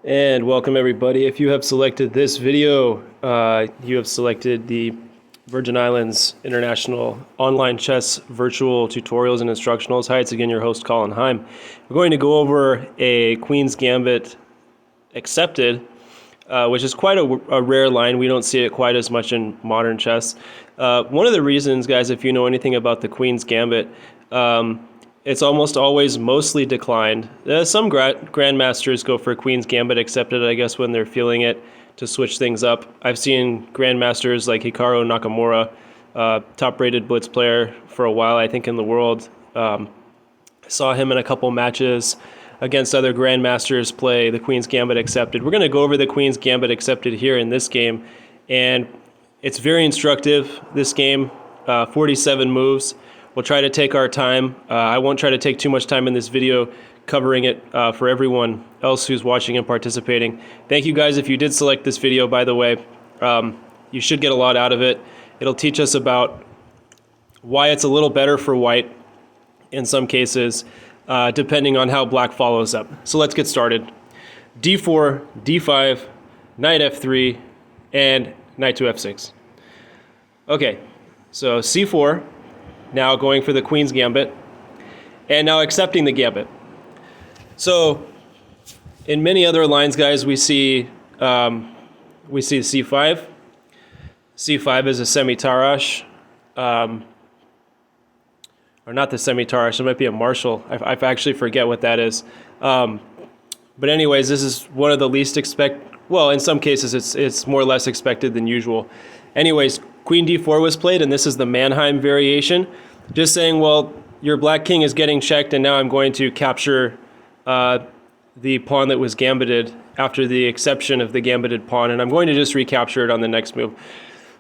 And welcome everybody. If you have selected this video, you have selected the Virgin Islands International Online Chess Virtual Tutorials and Instructionals. Hi, it's again your host Colin Heim. We're going to go over a Queen's Gambit accepted, which is quite a rare line. We don't see it quite as much in modern chess. One of the reasons, guys, if you know anything about the Queen's Gambit, it's almost always mostly declined. Some grandmasters go for Queen's Gambit accepted, I guess, when they're feeling it to switch things up. I've seen grandmasters like Hikaru Nakamura, top-rated blitz player for a while, I think, in the world. Saw him in a couple matches against other grandmasters play the Queen's Gambit accepted. We're going to go over the Queen's Gambit accepted here in this game, and it's very instructive, this game, 47 moves. We'll try to take our time. I won't try to take too much time in this video covering it for everyone else who's watching and participating. Thank you guys if you did select this video, by the way. You should get a lot out of it. It'll teach us about why it's a little better for white in some cases, depending on how black follows up. So let's get started. D4, D5, knight F3, and knight to F6. Okay, so C4. Now going for the Queen's Gambit, and now accepting the Gambit. So, in many other lines, guys, we see C5. C5 is a semi-Tarrasch, or not the semi-Tarrasch. It might be a Marshall. I actually forget what that is. But anyways, this is one of the least well, in some cases, it's more or less expected than usual. Anyways, Queen D4 was played, and this is the Mannheim variation. Just saying, well, your black king is getting checked, and now I'm going to capture the pawn that was gambited after the exception of the gambited pawn, and I'm going to just recapture it on the next move.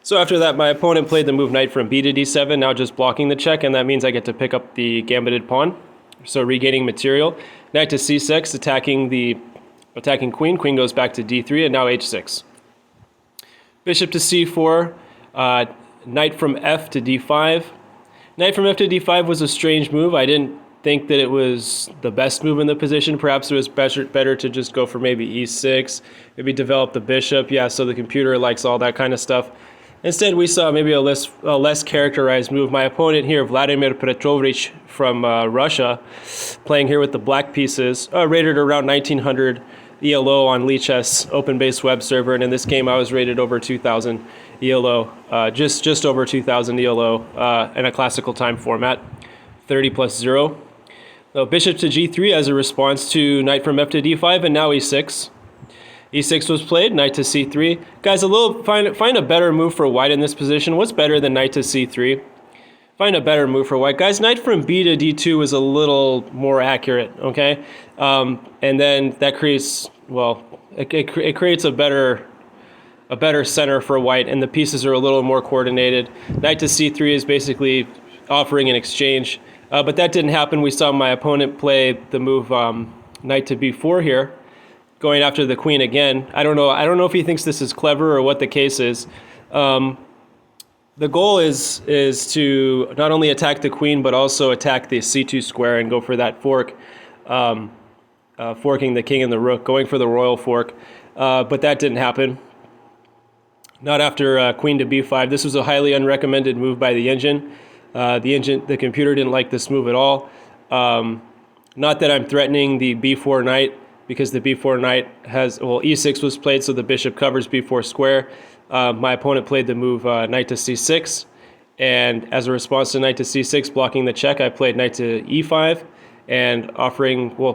So after that, my opponent played the move knight from B to D7, now just blocking the check, and that means I get to pick up the gambited pawn, so regaining material. Knight to C6, attacking queen. Queen goes back to D3, and now H6. Bishop to C4, knight from F to D5. Knight from F to D5 was a strange move. I didn't think that it was the best move in the position. Perhaps it was better to just go for maybe E6, maybe develop the bishop. Yeah, so the computer likes all that kind of stuff. Instead, we saw maybe a less characterized move. My opponent here, Vladimir Petrovich from Russia, playing here with the black pieces, rated around 1900 ELO on Lichess open-based web server, and in this game I was rated over 2,000 ELO, just over 2,000 ELO in a classical time format, 30 plus 0. So bishop to G3 as a response to knight from F to D5, and now E6. E6 was played, knight to C3. Guys, find a better move for white in this position. What's better than knight to C3? Find a better move for white. Guys, knight from B to D2 is a little more accurate, okay? And then that creates, well, it creates a better center for white, and the pieces are a little more coordinated. Knight to C3 is basically offering an exchange, but that didn't happen. We saw my opponent play the move knight to B4 here, going after the queen again. I don't know if he thinks this is clever or what the case is. The goal is to not only attack the queen, but also attack the C2 square and go for that fork, forking the king and the rook, going for the royal fork. But that didn't happen. Not after queen to B5. This was a highly unrecommended move by the engine. The computer didn't like this move at all. Not that I'm threatening the B4 knight, because the B4 knight has, well, E6 was played, so the bishop covers B4 square. My opponent played the move knight to C6, and as a response to knight to C6 blocking the check, I played knight to E5 and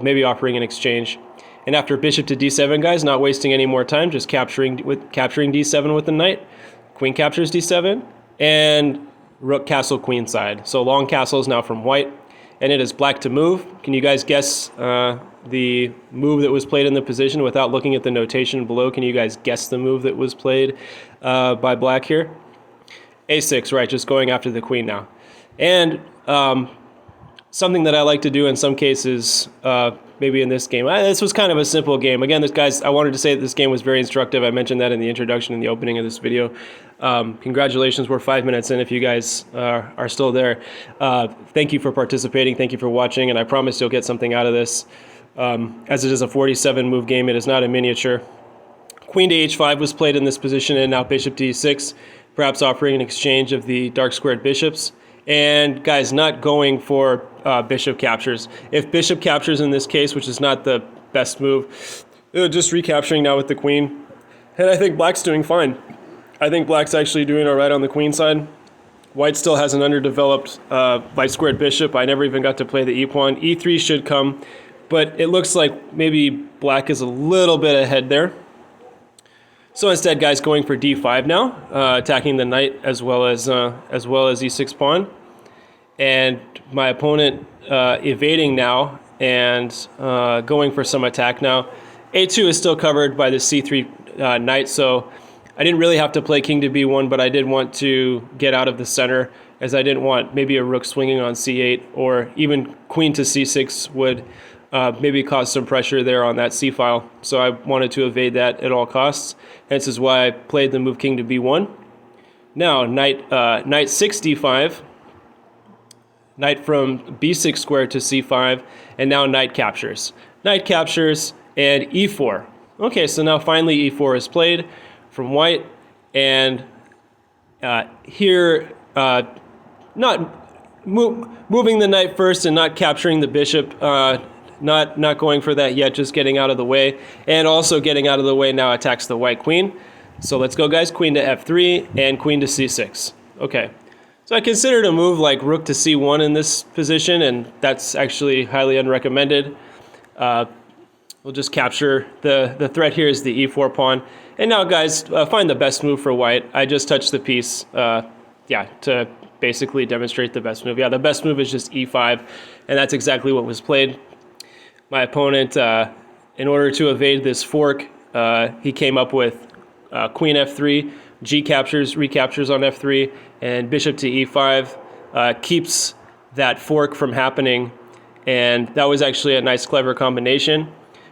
maybe offering an exchange. And after bishop to D7, guys, not wasting any more time, just capturing D7 with the knight. Queen captures D7, and rook castle queen side. So long castles now from white, and it is black to move. Can you guys guess the move that was played in the position without looking at the notation below? Can you guys guess the move that was played by black here? A6, right, just going after the queen now. And something that I like to do in some cases, maybe in this game. This was kind of a simple game. Again, I wanted to say that this game was very instructive. I mentioned that in the introduction, in the opening of this video. Congratulations, we're 5 minutes in if you guys are still there. Thank you for participating. Thank you for watching, and I promise you'll get something out of this. as it is a 47 move game. It is not a miniature. Queen to h5 was played in this position, and now bishop to e6, perhaps offering an exchange of the dark squared bishops. And guys, not going for bishop captures. If bishop captures in this case, which is not the best move, just recapturing now with the queen. And I think black's doing fine. I think black's actually doing all right on the queen side. White still has an underdeveloped light squared bishop. I never even got to play the e-pawn. e3 should come, but it looks like maybe black is a little bit ahead there. So instead, guys, going for d5 now, attacking the knight as well as e6 pawn, and my opponent evading now and going for some attack now. a2 is still covered by the c3 knight, so I didn't really have to play king to b1, but I did want to get out of the center, as I didn't want maybe a rook swinging on c8, or even queen to c6 would maybe cause some pressure there on that c-file. So I wanted to evade that at all costs. Hence is why I played the move king to b1. Now knight 6 d5, knight from b6 square to c5, and now knight captures. Knight captures and e4. Okay, so now finally e4 is played from white, and here not moving the knight first and not capturing the bishop. Not going for that yet, just getting out of the way. And also getting out of the way now attacks the white queen. So let's go, guys. Queen to f3 and queen to c6. Okay. So I considered a move like rook to c1 in this position, and that's actually highly unrecommended. We'll just capture. The threat here is the e4 pawn. And now, guys, find the best move for white. I just touched the piece, to basically demonstrate the best move. Yeah, the best move is just e5, and that's exactly what was played. My opponent, in order to evade this fork, he came up with queen f3, g captures, recaptures on f3, and bishop to e5, keeps that fork from happening. And that was actually a nice, clever combination.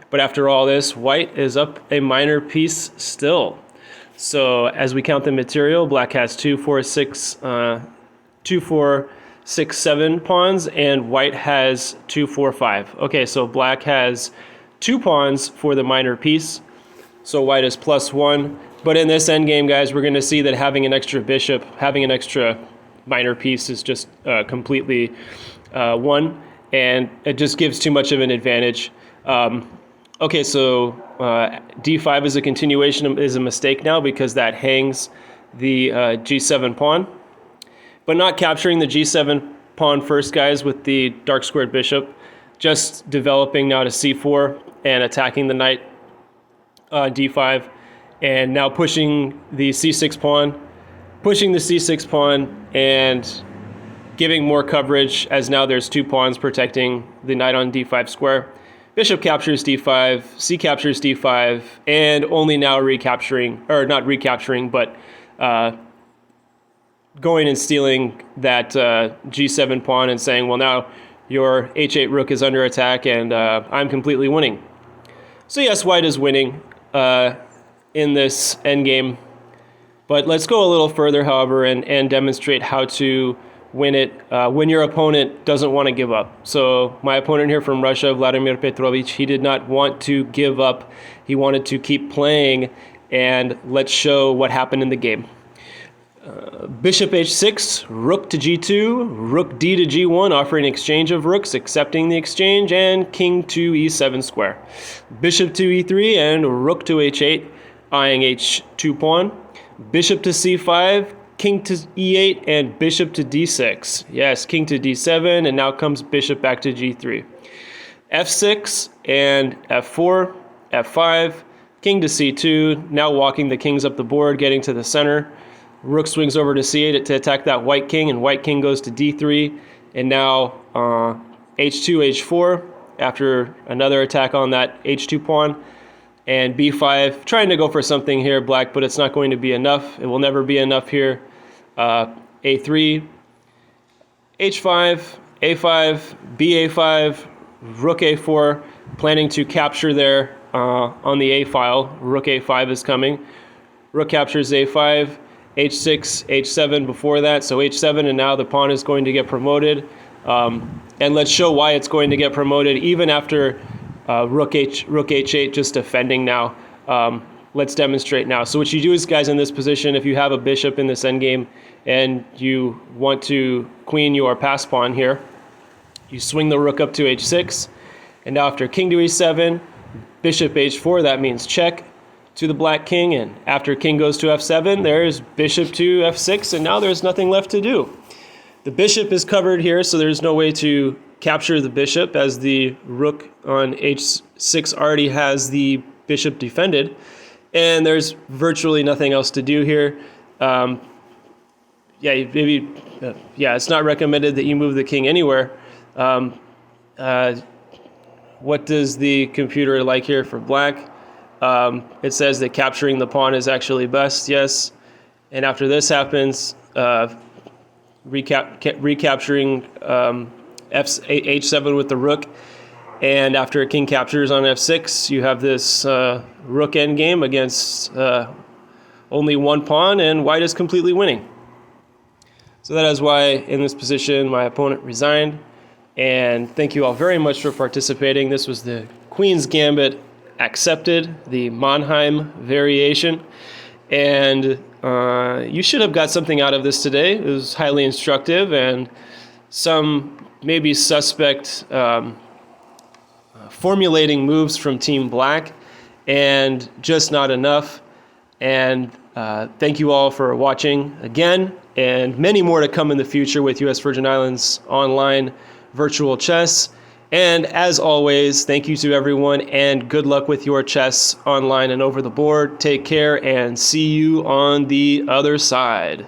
But after all this, white is up a minor piece still. So as we count the material, black has 2, 4, 6, 7 pawns, and white has 2, 4, 5. Okay, so black has 2 pawns for the minor piece, so white is +1. But in this endgame, guys, we're going to see that having an extra bishop, having an extra minor piece is just completely won, and it just gives too much of an advantage. Okay, so d5 is a continuation, is a mistake now, because that hangs the g7 pawn. But not capturing the g7 pawn first, guys, with the dark squared bishop. Just developing now to c4 and attacking the knight d5. And now pushing the c6 pawn, and giving more coverage, as now there's 2 pawns protecting the knight on d5 square. Bishop captures d5, c captures d5, and only now recapturing, or not recapturing, but going and stealing that g7 pawn and saying, well, now your h8 rook is under attack, and I'm completely winning. So yes, white is winning in this endgame. But let's go a little further, however, and demonstrate how to win it when your opponent doesn't want to give up. So my opponent here from Russia, Vladimir Petrovich, he did not want to give up. He wanted to keep playing, and let's show what happened in the game. Bishop h6, rook to g2, rook d to g1, offering exchange of rooks, accepting the exchange, and king to e7 square. Bishop to e3 and rook to h8, eyeing h2 pawn. Bishop to c5, king to e8, and bishop to d6. Yes, king to d7, and now comes bishop back to g3. f6 and f4, f5, king to c2, now walking the kings up the board, getting to the center. Rook swings over to c8 to attack that white king, and white king goes to d3, and now h2, h4, after another attack on that h2 pawn, and b5, trying to go for something here, black, but it's not going to be enough. It will never be enough here. a3, h5, a5, ba5, rook a4, planning to capture there on the a file. Rook a5 is coming. Rook captures a5, h6, h7 before that, so h7, and now the pawn is going to get promoted. And let's show why it's going to get promoted, even after rook h8, just defending now. Let's demonstrate now. So what you do is, guys, in this position, if you have a bishop in this endgame and you want to queen your pass pawn here, you swing the rook up to h6, and now after king to e7, bishop h4, that means check to the black king, and after king goes to f7, there's bishop to f6, and now there's nothing left to do. The bishop is covered here, so there's no way to capture the bishop, as the rook on h6 already has the bishop defended, and there's virtually nothing else to do here. It's not recommended that you move the king anywhere. What does the computer like here for black? It says that capturing the pawn is actually best, yes. And after this happens, recapturing h7 with the rook, and after king captures on f6, you have this rook endgame against only one pawn, and white is completely winning. So that is why in this position my opponent resigned. And thank you all very much for participating. This was the Queen's Gambit Accepted, the Mannheim variation. And you should have got something out of this today. It was highly instructive, and some maybe suspect formulating moves from Team Black, and just not enough. And thank you all for watching again, and many more to come in the future with U.S. Virgin Islands Online Virtual Chess. And as always, thank you to everyone, and good luck with your chess online and over the board. Take care, and see you on the other side.